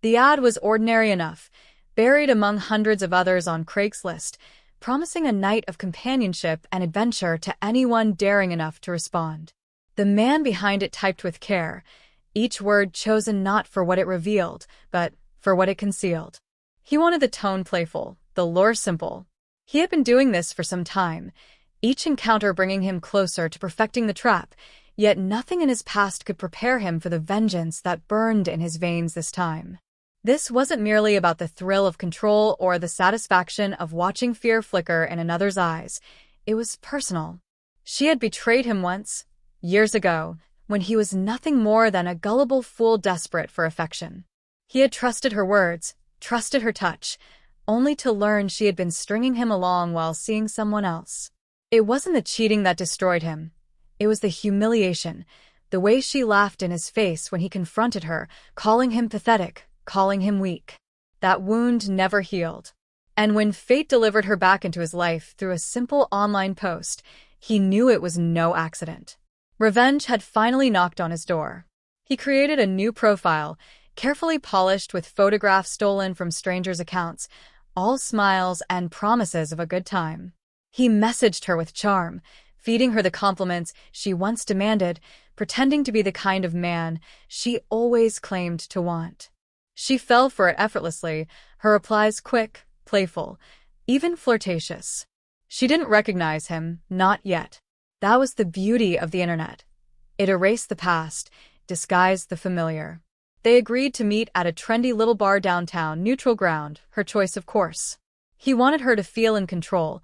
The ad was ordinary enough, buried among hundreds of others on Craigslist, promising a night of companionship and adventure to anyone daring enough to respond. The man behind it typed with care, each word chosen not for what it revealed, but for what it concealed. He wanted the tone playful, the lure simple. He had been doing this for some time, each encounter bringing him closer to perfecting the trap, yet nothing in his past could prepare him for the vengeance that burned in his veins this time. This wasn't merely about the thrill of control or the satisfaction of watching fear flicker in another's eyes. It was personal. She had betrayed him once, years ago, when he was nothing more than a gullible fool desperate for affection. He had trusted her words, trusted her touch, only to learn she had been stringing him along while seeing someone else. It wasn't the cheating that destroyed him. It was the humiliation, the way she laughed in his face when he confronted her, calling him pathetic, calling him weak. That wound never healed. And when fate delivered her back into his life through a simple online post, he knew it was no accident. Revenge had finally knocked on his door. He created a new profile, carefully polished with photographs stolen from strangers' accounts, all smiles and promises of a good time. He messaged her with charm, feeding her the compliments she once demanded, pretending to be the kind of man she always claimed to want. She fell for it effortlessly, her replies quick, playful, even flirtatious. She didn't recognize him, not yet. That was the beauty of the internet. It erased the past, disguised the familiar. They agreed to meet at a trendy little bar downtown, neutral ground, her choice of course. He wanted her to feel in control,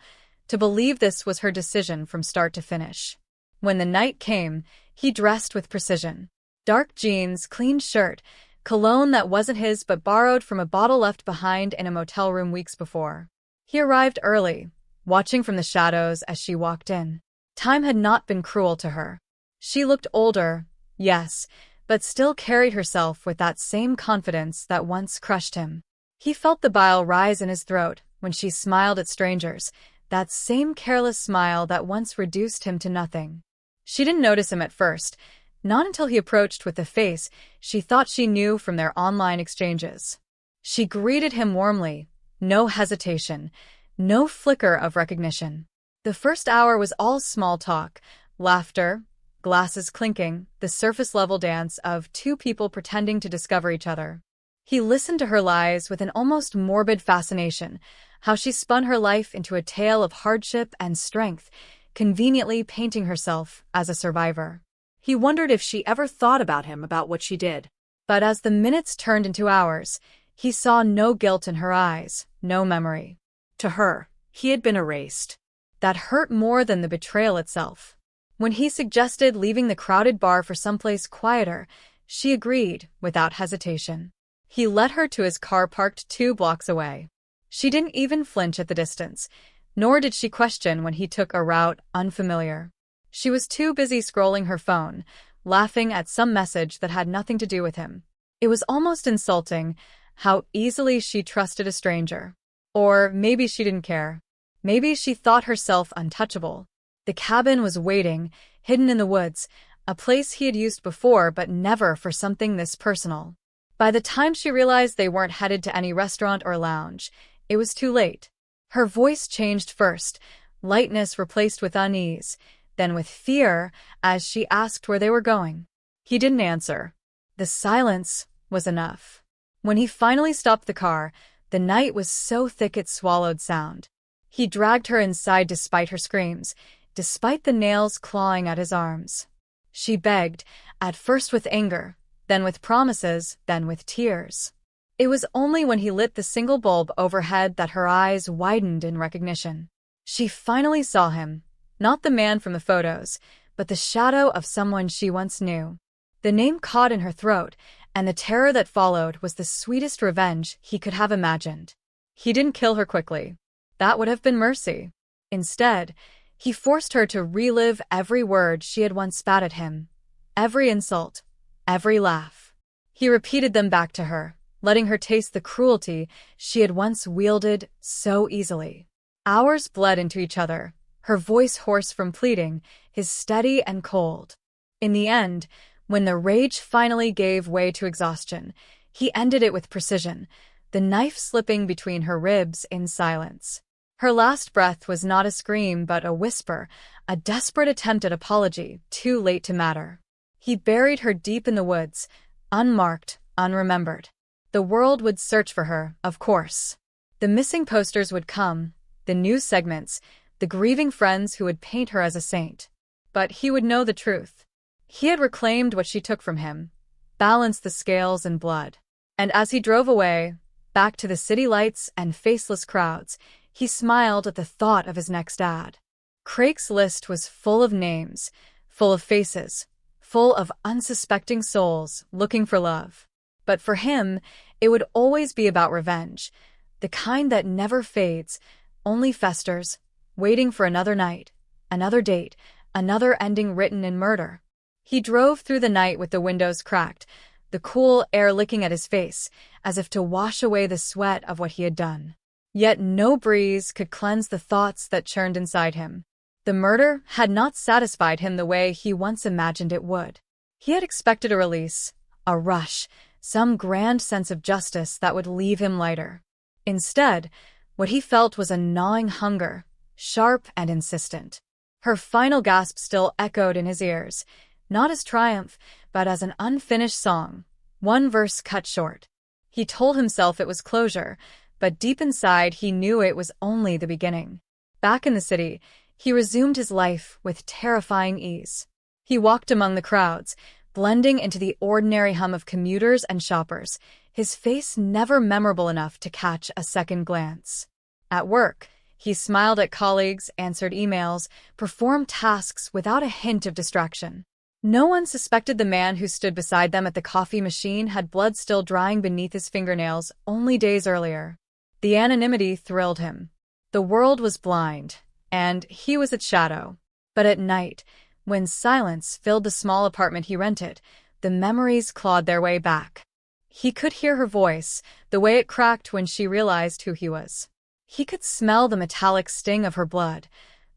to believe this was her decision from start to finish. When the night came, he dressed with precision. Dark jeans, clean shirt, cologne that wasn't his but borrowed from a bottle left behind in a motel room weeks before. He arrived early, watching from the shadows as she walked in. Time had not been cruel to her. She looked older, yes, but still carried herself with that same confidence that once crushed him. He felt the bile rise in his throat when she smiled at strangers, that same careless smile that once reduced him to nothing. She didn't notice him at first, not until he approached with the face she thought she knew from their online exchanges. She greeted him warmly, no hesitation, no flicker of recognition. The first hour was all small talk, laughter, glasses clinking, the surface-level dance of two people pretending to discover each other. He listened to her lies with an almost morbid fascination, how she spun her life into a tale of hardship and strength, conveniently painting herself as a survivor. He wondered if she ever thought about him, about what she did. But as the minutes turned into hours, he saw no guilt in her eyes, no memory. To her, he had been erased. That hurt more than the betrayal itself. When he suggested leaving the crowded bar for someplace quieter, she agreed without hesitation. He led her to his car parked 2 blocks away. She didn't even flinch at the distance, nor did she question when he took a route unfamiliar. She was too busy scrolling her phone, laughing at some message that had nothing to do with him. It was almost insulting how easily she trusted a stranger. Or maybe she didn't care. Maybe she thought herself untouchable. The cabin was waiting, hidden in the woods, a place he had used before but never for something this personal. By the time she realized they weren't headed to any restaurant or lounge, it was too late. Her voice changed first, lightness replaced with unease, then with fear as she asked where they were going. He didn't answer. The silence was enough. When he finally stopped the car, the night was so thick it swallowed sound. He dragged her inside despite her screams, despite the nails clawing at his arms. She begged, at first with anger, then with promises, then with tears. It was only when he lit the single bulb overhead that her eyes widened in recognition. She finally saw him, not the man from the photos, but the shadow of someone she once knew. The name caught in her throat, and the terror that followed was the sweetest revenge he could have imagined. He didn't kill her quickly. That would have been mercy. Instead, he forced her to relive every word she had once spat at him, every insult, every laugh. He repeated them back to her, letting her taste the cruelty she had once wielded so easily. Hours bled into each other, her voice hoarse from pleading, his steady and cold. In the end, when the rage finally gave way to exhaustion, He ended it with precision, the knife slipping between her ribs in silence. Her last breath was not a scream but a whisper, a desperate attempt at apology, too late to matter. He buried her deep in the woods, unmarked, unremembered. The world would search for her, of course. The missing posters would come, the news segments, the grieving friends who would paint her as a saint. But he would know the truth. He had reclaimed what she took from him, balanced the scales in blood. And as he drove away, back to the city lights and faceless crowds, he smiled at the thought of his next ad. Craigslist was full of names, full of faces, full of unsuspecting souls looking for love. But for him, it would always be about revenge, the kind that never fades, only festers, waiting for another night, another date, another ending written in murder. He drove through the night with the windows cracked, the cool air licking at his face, as if to wash away the sweat of what he had done. Yet no breeze could cleanse the thoughts that churned inside him. The murder had not satisfied him the way he once imagined it would. He had expected a release, a rush, some grand sense of justice that would leave him lighter. Instead, what he felt was a gnawing hunger, sharp and insistent. Her final gasp still echoed in his ears, not as triumph, but as an unfinished song, one verse cut short. He told himself it was closure, but deep inside he knew it was only the beginning. Back in the city, he resumed his life with terrifying ease. He walked among the crowds, blending into the ordinary hum of commuters and shoppers, his face never memorable enough to catch a second glance. At work, he smiled at colleagues, answered emails, performed tasks without a hint of distraction. No one suspected the man who stood beside them at the coffee machine had blood still drying beneath his fingernails only days earlier. The anonymity thrilled him. The world was blind, and he was its shadow. But at night, when silence filled the small apartment he rented, the memories clawed their way back. He could hear her voice, the way it cracked when she realized who he was. He could smell the metallic sting of her blood,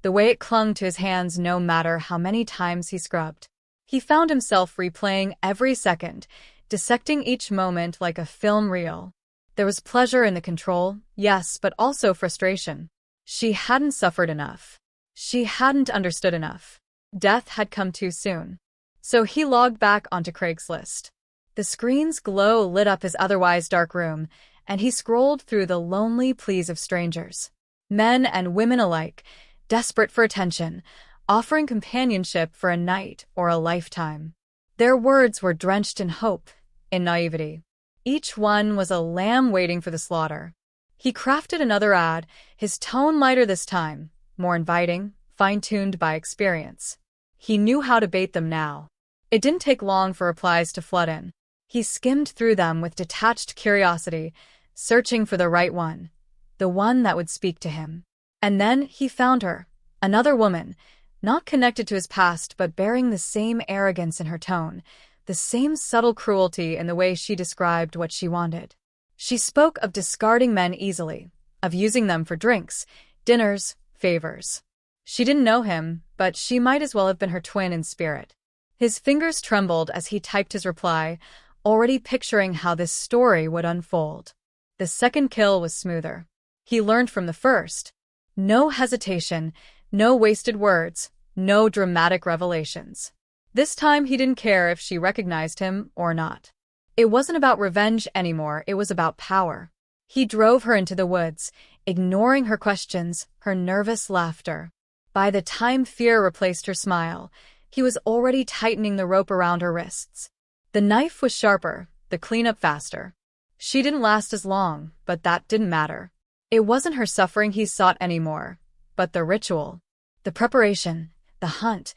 the way it clung to his hands no matter how many times he scrubbed. He found himself replaying every second, dissecting each moment like a film reel. There was pleasure in the control, yes, but also frustration. She hadn't suffered enough. She hadn't understood enough. Death had come too soon. So he logged back onto Craigslist. The screen's glow lit up his otherwise dark room, and he scrolled through the lonely pleas of strangers. Men and women alike, desperate for attention, offering companionship for a night or a lifetime. Their words were drenched in hope, in naivety. Each one was a lamb waiting for the slaughter. He crafted another ad, his tone lighter this time, more inviting, fine-tuned by experience. He knew how to bait them now. It didn't take long for replies to flood in. He skimmed through them with detached curiosity, searching for the right one, the one that would speak to him. And then he found her, another woman, not connected to his past but bearing the same arrogance in her tone, the same subtle cruelty in the way she described what she wanted. She spoke of discarding men easily, of using them for drinks, dinners, favors. She didn't know him, but she might as well have been her twin in spirit. His fingers trembled as he typed his reply, already picturing how this story would unfold. The second kill was smoother. He learned from the first. No hesitation, no wasted words, no dramatic revelations. This time he didn't care if she recognized him or not. It wasn't about revenge anymore, it was about power. He drove her into the woods, ignoring her questions, her nervous laughter. By the time fear replaced her smile, he was already tightening the rope around her wrists. The knife was sharper, the cleanup faster. She didn't last as long, but that didn't matter. It wasn't her suffering he sought anymore, but the ritual, the preparation, the hunt,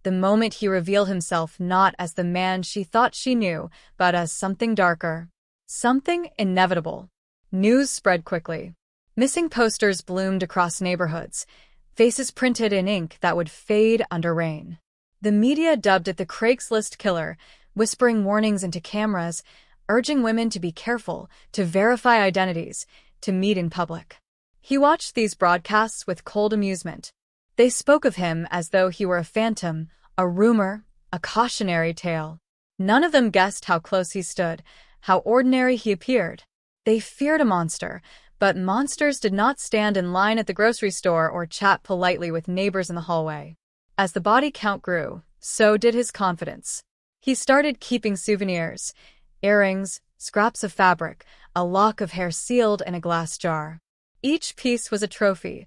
the moment he revealed himself not as the man she thought she knew, but as something darker, something inevitable. News spread quickly. Missing posters bloomed across neighborhoods, faces printed in ink that would fade under rain. The media dubbed it the Craigslist Killer, whispering warnings into cameras, urging women to be careful, to verify identities, to meet in public. He watched these broadcasts with cold amusement. They spoke of him as though he were a phantom, a rumor, a cautionary tale. None of them guessed how close he stood, how ordinary he appeared. They feared a monster, but monsters did not stand in line at the grocery store or chat politely with neighbors in the hallway. As the body count grew, so did his confidence. He started keeping souvenirs, earrings, scraps of fabric, a lock of hair sealed in a glass jar. Each piece was a trophy,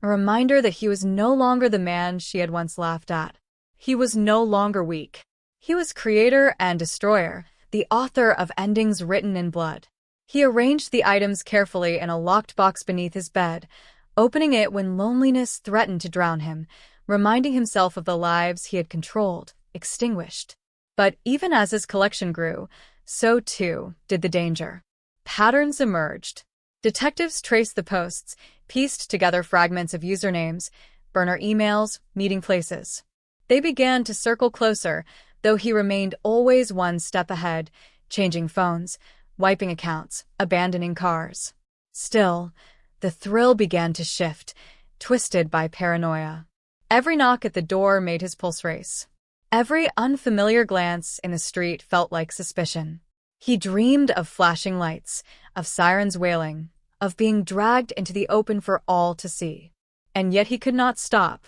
a reminder that he was no longer the man she had once laughed at. He was no longer weak. He was creator and destroyer, the author of endings written in blood. He arranged the items carefully in a locked box beneath his bed, opening it when loneliness threatened to drown him, reminding himself of the lives he had controlled, extinguished. But even as his collection grew, so too did the danger. Patterns emerged. Detectives traced the posts, pieced together fragments of usernames, burner emails, meeting places. They began to circle closer, though he remained always one step ahead, changing phones, wiping accounts, abandoning cars. Still, the thrill began to shift, twisted by paranoia. Every knock at the door made his pulse race. Every unfamiliar glance in the street felt like suspicion. He dreamed of flashing lights, of sirens wailing, of being dragged into the open for all to see. And yet he could not stop.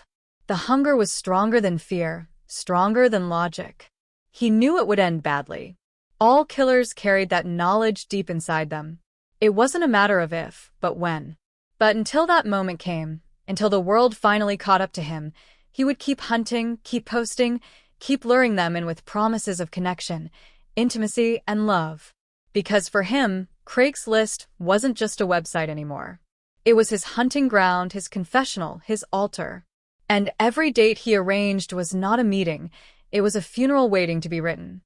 The hunger was stronger than fear, stronger than logic. He knew it would end badly. All killers carried that knowledge deep inside them. It wasn't a matter of if, but when. But until that moment came, until the world finally caught up to him, he would keep hunting, keep posting, keep luring them in with promises of connection, intimacy, and love. Because for him, Craigslist wasn't just a website anymore. It was his hunting ground, his confessional, his altar. And every date he arranged was not a meeting, it was a funeral waiting to be written.